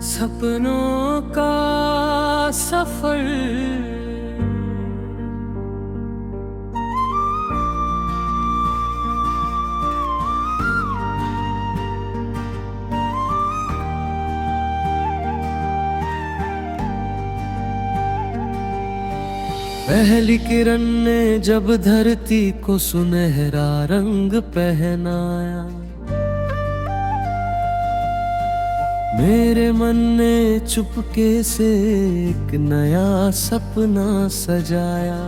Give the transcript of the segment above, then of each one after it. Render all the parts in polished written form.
सपनों का सफर पहली किरण ने जब धरती को सुनहरा रंग पहनाया, मेरे मन ने चुपके से एक नया सपना सजाया।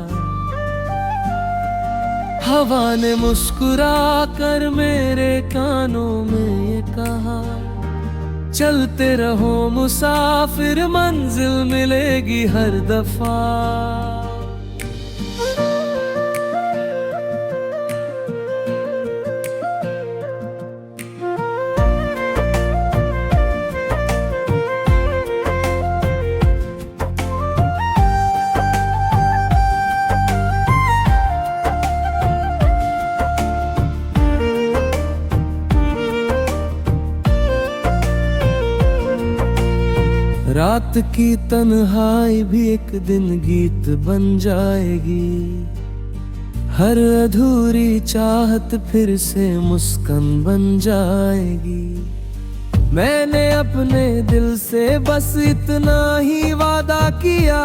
हवा ने मुस्कुरा कर मेरे कानों में ये कहा, चलते रहो मुसाफिर, मंजिल मिलेगी हर दफा। रात की तन्हाई भी एक दिन गीत बन जाएगी, हर अधूरी चाहत फिर से मुस्कान बन जाएगी। मैंने अपने दिल से बस इतना ही वादा किया,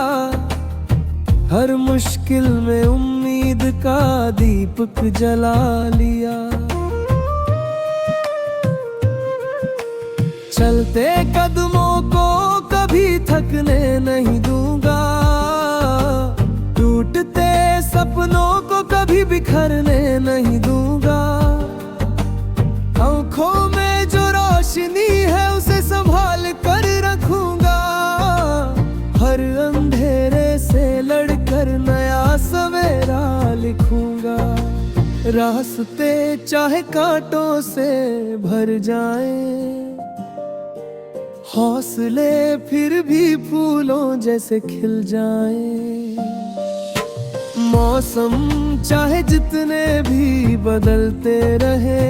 हर मुश्किल में उम्मीद का दीपक जला लिया। चलते कदमों को कभी थकने नहीं दूंगा, टूटते सपनों को कभी बिखरने नहीं दूंगा। आँखों में जो रोशनी है उसे संभाल कर रखूंगा, हर अंधेरे से लड़कर नया सवेरा लिखूंगा। रास्ते चाहे कांटों से भर जाएं, हौसले फिर भी फूलों जैसे खिल जाएं। मौसम चाहे जितने भी बदलते रहे,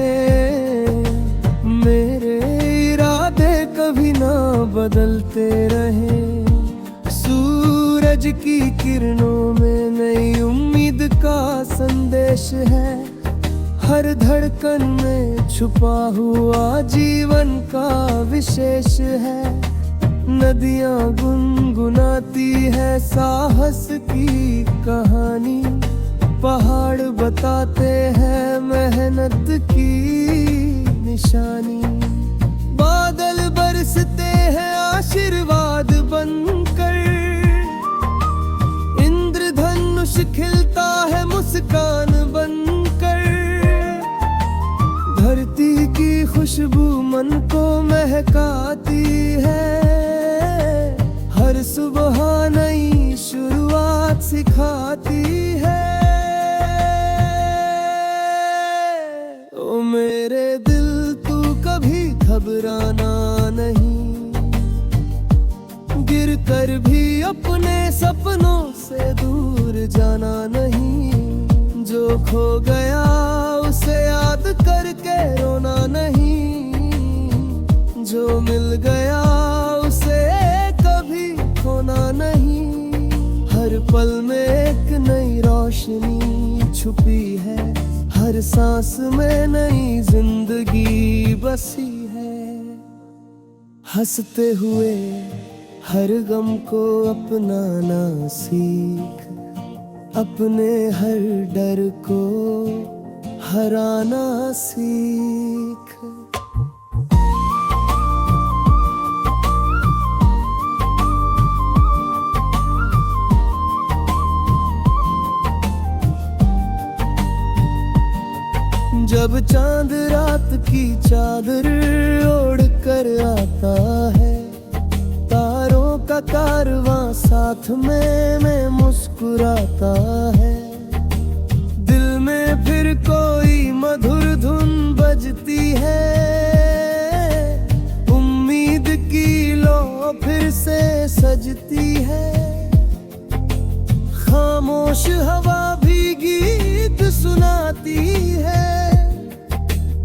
मेरे इरादे कभी ना बदलते रहे। सूरज की किरणों में नई उम्मीद का संदेश है, हर धड़कन में छुपा हुआ जीवन का विशेष है। नदियां गुनगुनाती है साहस की कहानी, पहाड़ बताते हैं मेहनत की निशानी। बादल बरसते हैं आशीर्वाद बनकर, इंद्रधनुष खिलता है मुस्कान बनकर। धरती की खुशबू मन को महकाती है, हर सुबह नई शुरुआत सिखाती है। ओ मेरे दिल तू कभी घबराना नहीं, गिर कर भी अपने सपनों से दूर जाना नहीं। जो खो गया उसे याद करके रोना नहीं, जो मिल गया उसे कभी खोना नहीं। हर पल में एक नई रोशनी छुपी है, हर सांस में नई जिंदगी बसी है। हंसते हुए हर गम को अपनाना सीख, अपने हर डर को हराना सीख। जब चांद रात की चादर ओढ़ कर आता है, तारों का कारवां साथ में मुस्कुराता है। दिल में फिर कोई मधुर धुन बजती है, उम्मीद की लो फिर से सजती है। खामोश हवा भी गीत सुनाती है,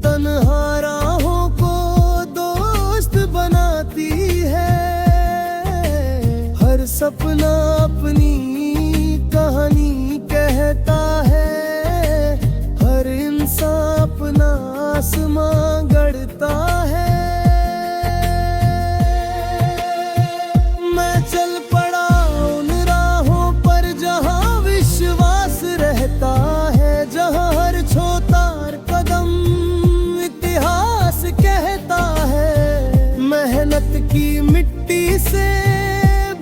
तन्हा राहों को दोस्त बनाती है। सपना अपनी कहानी कहता है, हर इंसान अपना आसमां गढ़ता है। मैं चल पड़ा उन राहों पर जहां विश्वास रहता है, जहां हर छोटा कदम इतिहास कहता है। मेहनत की मिट्टी से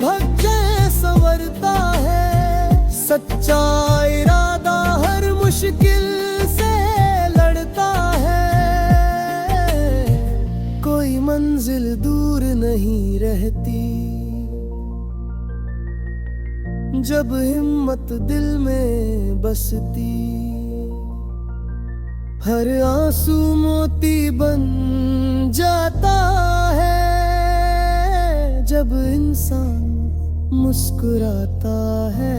भक्ति संवरता है, सच्चा इरादा हर मुश्किल से लड़ता है। कोई मंजिल दूर नहीं रहती जब हिम्मत दिल में बसती। हर आंसू मोती बन जाता है जब इंसान मुस्कुराता है।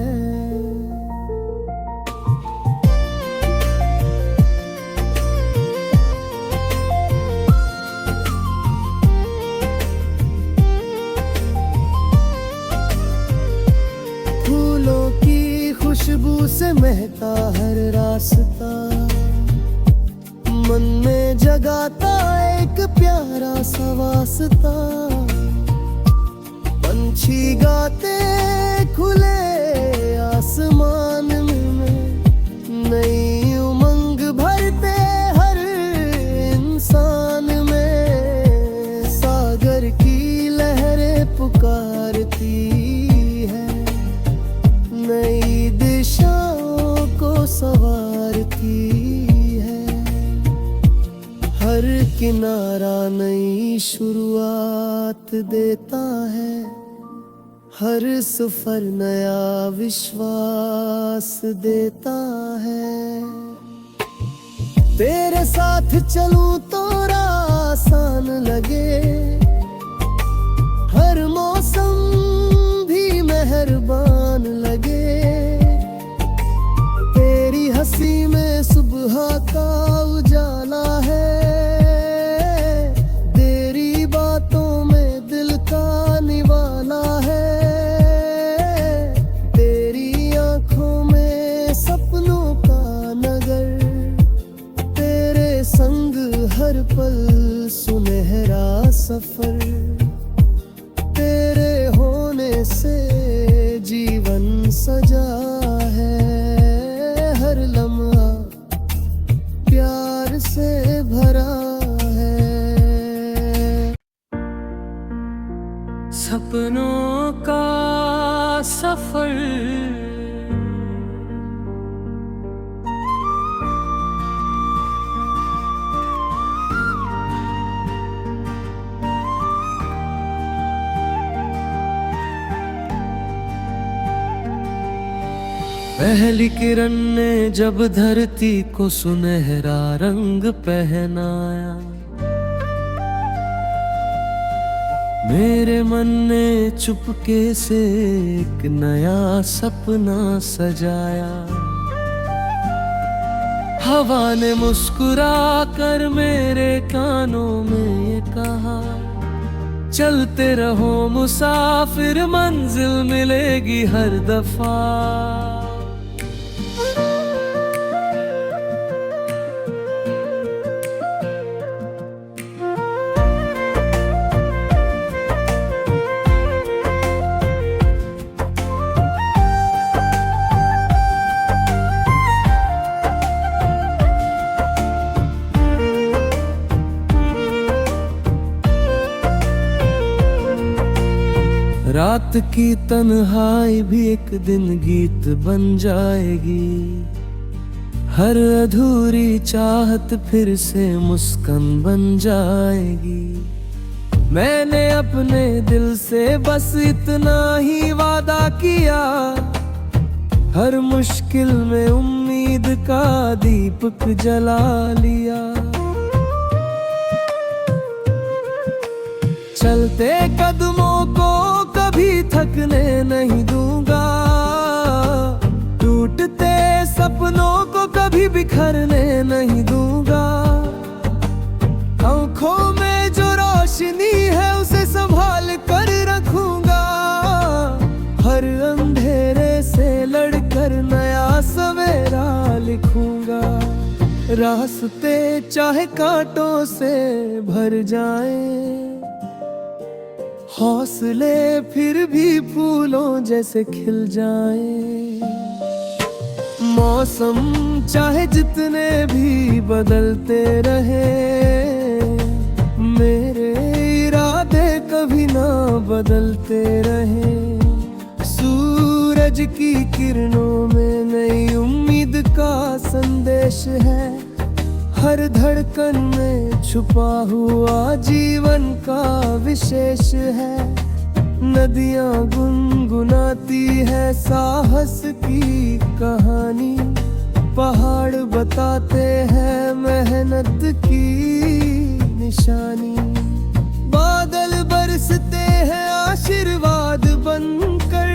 फूलों की खुशबू से महका हर रास्ता, मन में जगाता एक प्यारा सा वास्ता। पंछी गाते खुले आसमान में, नई उमंग भरते हर इंसान में। सागर की लहरें पुकारती है, नई दिशाओं को संवारती है। हर किनारा नई शुरुआत देता है, हर सफर नया विश्वास देता है। तेरे साथ चलूं तो राह आसान लगे, हर मौसम भी मेहरबान लगे। तेरी हंसी में सुबह का उजाला है, तेरी बातों में दिल का निवाला है। तेरी आंखों में सपनों का नगर, तेरे संग हर पल सुनहरा सफर। तेरे होने से जीवन सजा है, हर लम्हा प्यार से भरा है। सपनों का सफर पहली किरण ने जब धरती को सुनहरा रंग पहनाया, मेरे मन ने चुपके से एक नया सपना सजाया। हवा ने मुस्कुरा कर मेरे कानों में ये कहा, चलते रहो मुसाफिर, मंजिल मिलेगी हर दफा। रात की तन्हाई भी एक दिन गीत बन जाएगी, हर अधूरी चाहत फिर से मुस्कान बन जाएगी। मैंने अपने दिल से बस इतना ही वादा किया, हर मुश्किल में उम्मीद का दीपक जला लिया। चलते कदमों को कभी थकने नहीं दूंगा, टूटते सपनों को कभी बिखरने नहीं दूंगा। आंखों में जो रोशनी है उसे संभाल कर रखूंगा, रास्ते चाहे कांटों से भर जाए, हौसले फिर भी फूलों जैसे खिल जाए। मौसम चाहे जितने भी बदलते रहे, मेरे इरादे कभी ना बदलते रहे। सूरज की किरणों में नई उम्मीद का संदेश है, हर धड़कन में छुपा हुआ जीवन का विशेष है। नदियां गुनगुनाती है साहस की कहानी, पहाड़ बताते हैं मेहनत की निशानी। बादल बरसते हैं आशीर्वाद बनकर,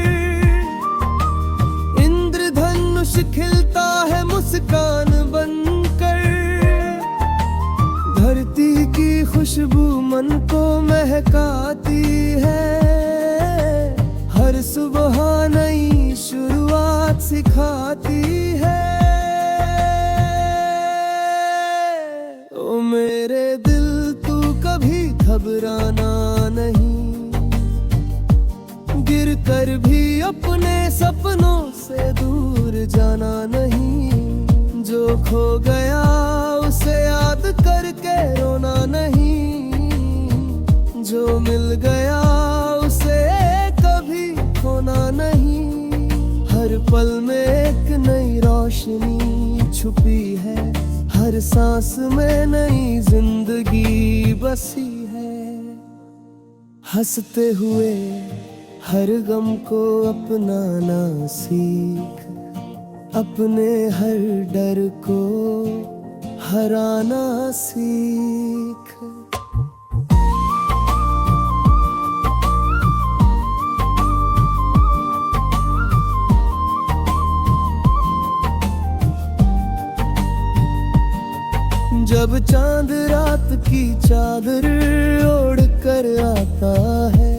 इंद्रधनुष खिलता है मुस्कान बनकर। धरती की खुशबू मन को महकाती है, हर सुबह नई शुरुआत सिखाती है। ओ मेरे दिल तू कभी घबराना नहीं, गिर कर भी अपने सपनों से दूर जाना नहीं। जो खो गया उसे याद करके रोना नहीं, जो मिल गया उसे कभी खोना नहीं। हर पल में एक नई रोशनी छुपी है, हर सांस में नई जिंदगी बसी है। हंसते हुए हर गम को अपनाना सीख, अपने हर डर को हराना सीख। जब चांद रात की चादर ओढ़ कर आता है,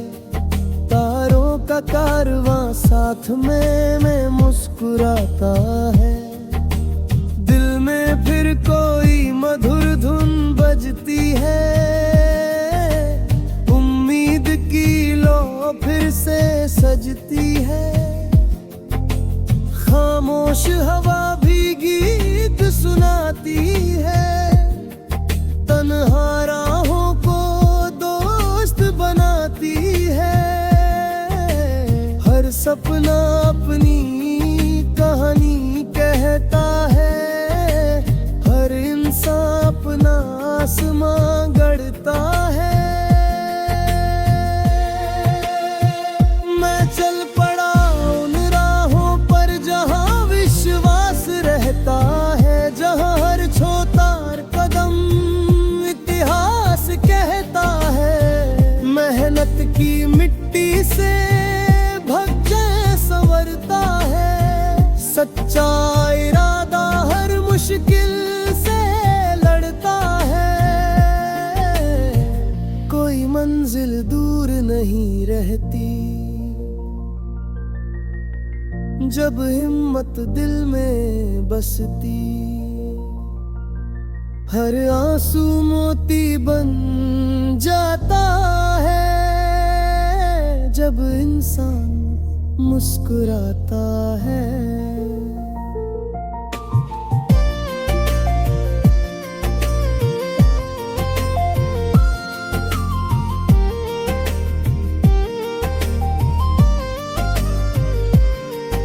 तारों का कारवां साथ में मुस्कुराता है। दिल में फिर कोई मधुर धुन बजती है, उम्मीद की लो फिर से सजती है। खामोश हवा भी गीत सुनाती है, तन्हा राहों को दोस्त बनाती है। हर सपना अपनी कहानी कहता है, हर इंसान अपना आसमां गढ़ता है। मैं चल पड़ा उन राहों पर जहां विश्वास रहता है, जहां हर छोटा कदम इतिहास कहता है। मेहनत की मिट्टी से भक्त संवरता है, सच्चा इरादा हर मुश्किल से लड़ता है। कोई मंजिल दूर नहीं रहती, जब हिम्मत दिल में बसती। हर आंसू मोती बन जाता है, जब इंसान मुस्कुराता है।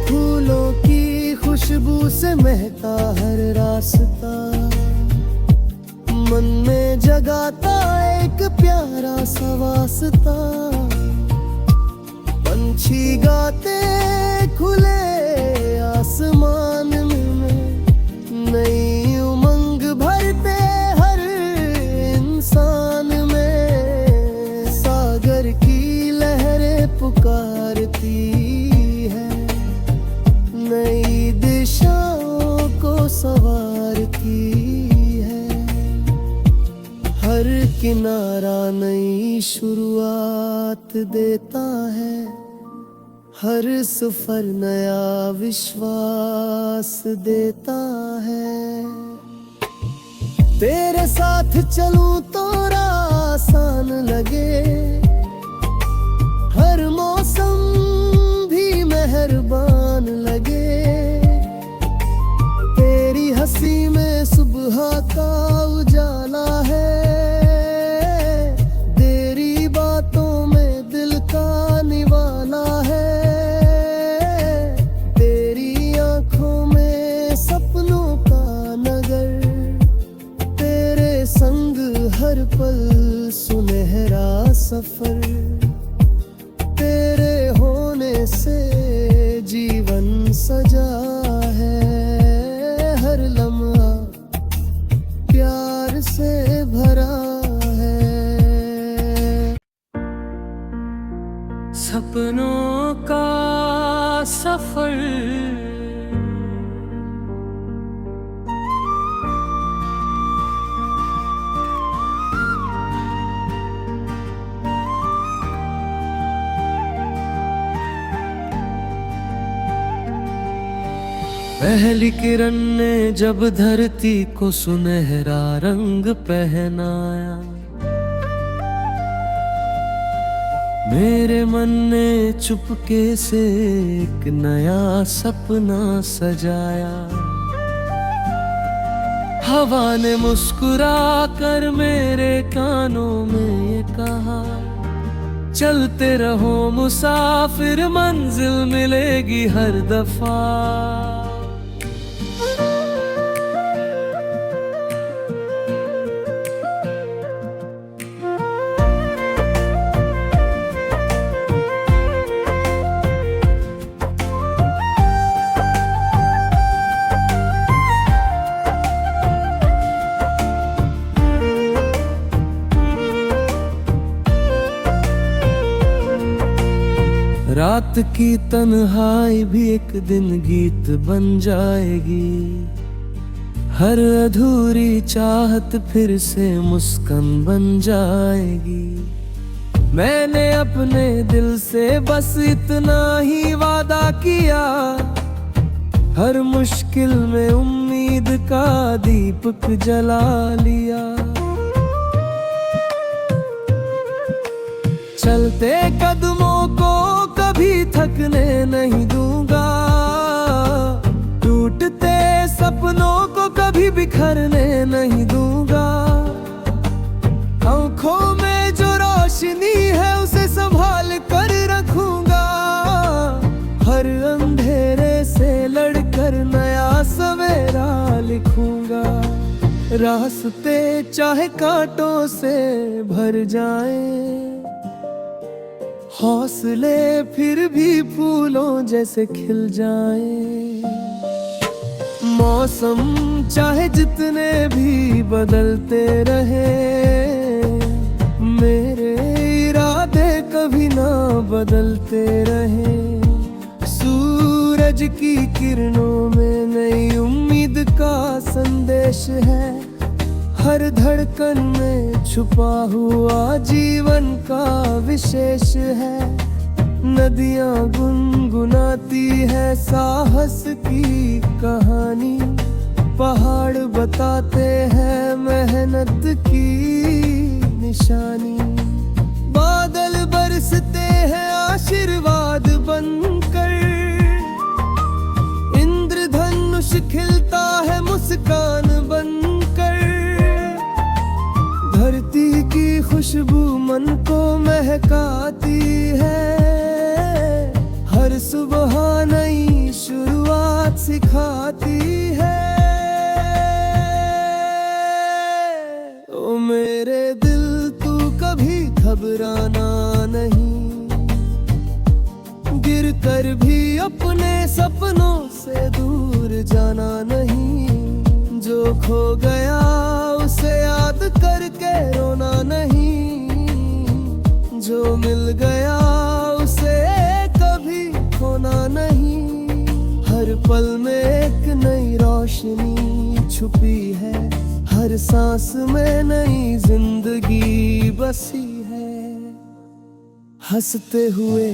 फूलों की खुशबू से महका हर रास्ता, मन में जगाता एक प्यारा सा वास्ता। पंछी गाते खुले आसमान में, नई उमंग भरते हर इंसान में। सागर की लहरें पुकारती है, नई दिशाओं को संवारती है। हर किनारा नई शुरुआत देता है, हर सफर नया विश्वास देता है। तेरे साथ चलूं तो आसान लगे, हर मौसम भी मेहरबान लगे। तेरी हंसी में सुबह का उजाला है, तेरी बातों में दिल का निवाला है। तेरी आंखों में सपनों का नगर, तेरे संग हर पल सुनहरा सफर। तेरे होने से जीवन सजा है, हर लम्हा प्यार से भरा है। सपनों का सफर पहली किरण ने जब धरती को सुनहरा रंग पहनाया, मेरे मन ने चुपके से एक नया सपना सजाया। हवा ने मुस्कुरा कर मेरे कानों में ये कहा, चलते रहो मुसाफिर, मंजिल मिलेगी हर दफा। रात की तन्हाई भी एक दिन गीत बन जाएगी, हर अधूरी चाहत फिर से मुस्कान बन जाएगी। मैंने अपने दिल से बस इतना ही वादा किया, हर मुश्किल में उम्मीद का दीपक जला लिया। चलते कदमों को कभी थकने नहीं दूंगा, टूटते सपनों को कभी बिखरने नहीं दूंगा। आंखों में जो रोशनी है उसे संभाल कर रखूंगा, हर अंधेरे से लड़कर नया सवेरा लिखूंगा। रास्ते चाहे कांटों से भर जाएं, हौसले फिर भी फूलों जैसे खिल जाएं। मौसम चाहे जितने भी बदलते रहे, मेरे इरादे कभी ना बदलते रहे। सूरज की किरणों में नई उम्मीद का संदेश है, हर धड़कन में छुपा हुआ जीवन का विशेष है। नदियां गुनगुनाती है साहस की कहानी, पहाड़ बताते हैं मेहनत की निशानी। बादल बरसते हैं आशीर्वाद बनकर, इंद्रधनुष खिलता है मुस्कान बनकर। धरती की खुशबू मन को महकाती है, हर सुबह नई शुरुआत सिखाती है। ओ मेरे दिल तू कभी घबराना नहीं, गिर कर भी अपने सपनों से दूर जाना नहीं। जो खो गया उसे याद करके रोना नहीं, जो मिल गया उसे कभी खोना नहीं। हर पल में एक नई रोशनी छुपी है, हर सांस में नई जिंदगी बसी है। हंसते हुए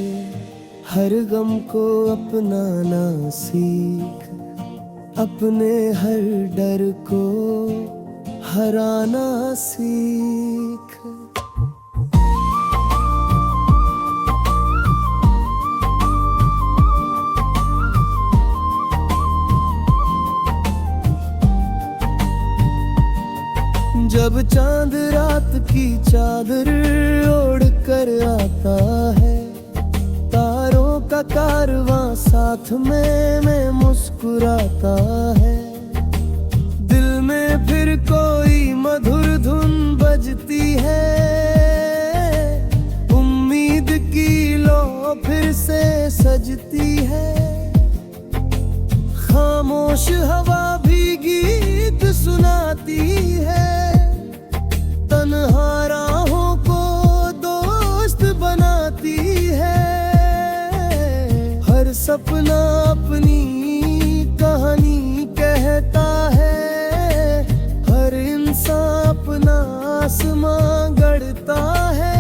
हर गम को अपनाना सीख, अपने हर डर को ठहराना सीख। जब चांद रात की चादर ओढ़ कर आता है, तारों का कारवां साथ में मुस्कुराता है। दिल में फिर कोई मधुर धुन बजती है, उम्मीद की लो फिर से सजती है। खामोश हवा भी गीत सुनाती है, तन्हा राहों को दोस्त बनाती है। हर सपना अपनी कहानी कहता है, हर इंसान अपना आसमां गढ़ता है।